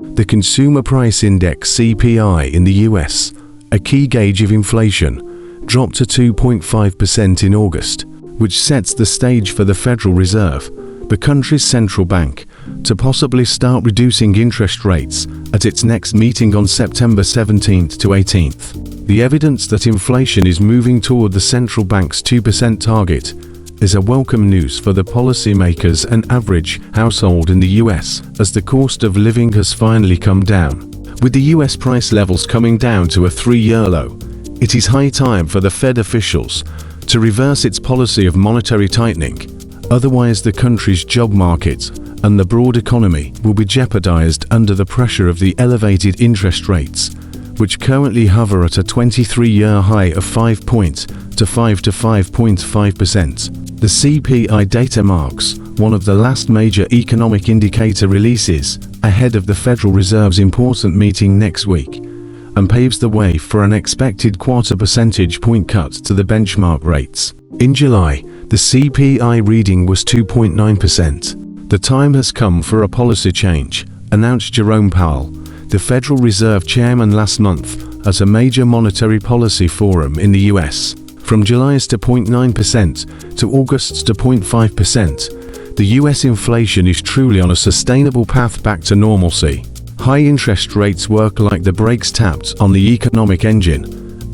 The Consumer Price Index (CPI) in the US, a key gauge of inflation, dropped to 2.5% in August, which sets the stage for the Federal Reserve, the country's central bank, to possibly start reducing interest rates at its next meeting on September 17th to 18th. The evidence that inflation is moving toward the central bank's 2% target is a welcome news for the policymakers and average household in the US, as the cost of living has finally come down. With the US price levels coming down to a 3-year low, it is high time for the Fed officials to reverse its policy of monetary tightening. Otherwise, the country's job market and the broad economy will be jeopardized under the pressure of the elevated interest rates, which currently hover at a 23-year high of 5% to 5.5%. The CPI data marks one of the last major economic indicator releases ahead of the Federal Reserve's important meeting next week, and paves the way for an expected quarter percentage point cut to the benchmark rates. In July, the CPI reading was 2.9%. The time has come for a policy change, announced Jerome Powell, the Federal Reserve chairman, last month at a major monetary policy forum in the US. From July's to 0.9% to August's to 0.5%, the US inflation is truly on a sustainable path back to normalcy. High interest rates work like the brakes tapped on the economic engine,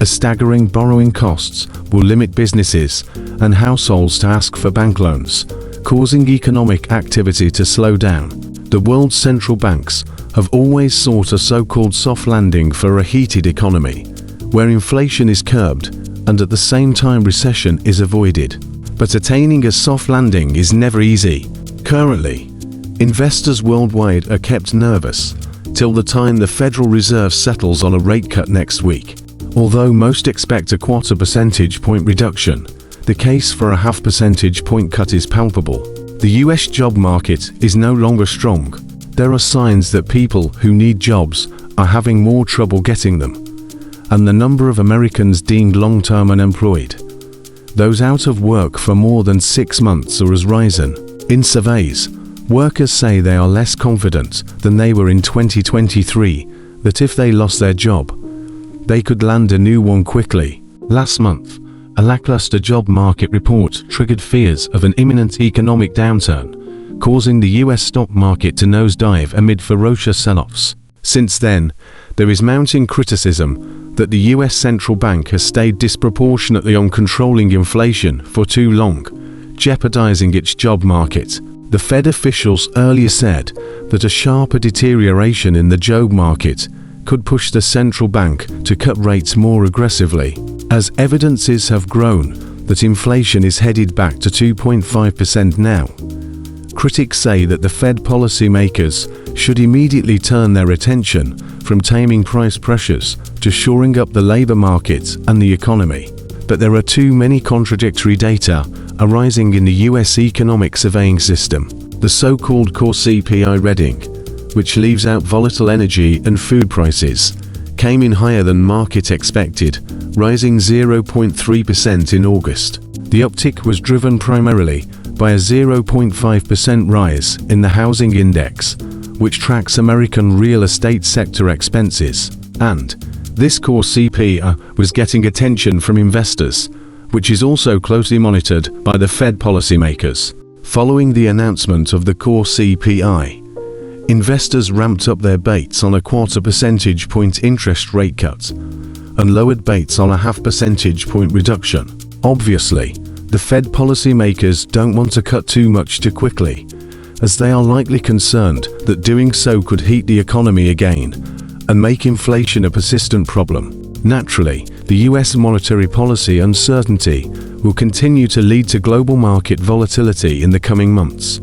as staggering borrowing costs will limit businesses and households to ask for bank loans, causing economic activity to slow down. The world's central banks have always sought a so-called soft landing for a heated economy, where inflation is curbed and at the same time recession is avoided. But attaining a soft landing is never easy. Currently, investors worldwide are kept nervous till the time the Federal Reserve settles on a rate cut next week. Although most expect a quarter percentage point reduction, the case for a half percentage point cut is palpable. The US job market is no longer strong. There are signs that people who need jobs are having more trouble getting them, and the number of Americans deemed long-term unemployed, those out of work for more than 6 months, has risen. In surveys, workers say they are less confident than they were in 2023 that if they lost their job, they could land a new one quickly. Last month, a lackluster job market report triggered fears of an imminent economic downturn, causing the US stock market to nosedive amid ferocious sell-offs. Since then, there is mounting criticism that the US central bank has stayed disproportionately on controlling inflation for too long, jeopardizing its job market. The Fed officials earlier said that a sharper deterioration in the job market could push the central bank to cut rates more aggressively. As evidences have grown that inflation is headed back to 2.5% now, critics say that the Fed policymakers should immediately turn their attention from taming price pressures to shoring up the labor market and the economy. But there are too many contradictory data arising in the US economic surveying system. The so-called core CPI reading, which leaves out volatile energy and food prices, came in higher than market expected, rising 0.3% in August. The uptick was driven primarily by a 0.5% rise in the housing index, which tracks American real estate sector expenses, and this core CPI was getting attention from investors, which is also closely monitored by the Fed policymakers. Following the announcement of the core CPI, investors ramped up their bets on a quarter percentage point interest rate cut and lowered bets on a half percentage point reduction. Obviously, the Fed policymakers don't want to cut too much too quickly, as they are likely concerned that doing so could heat the economy again and make inflation a persistent problem. Naturally, the US monetary policy uncertainty will continue to lead to global market volatility in the coming months.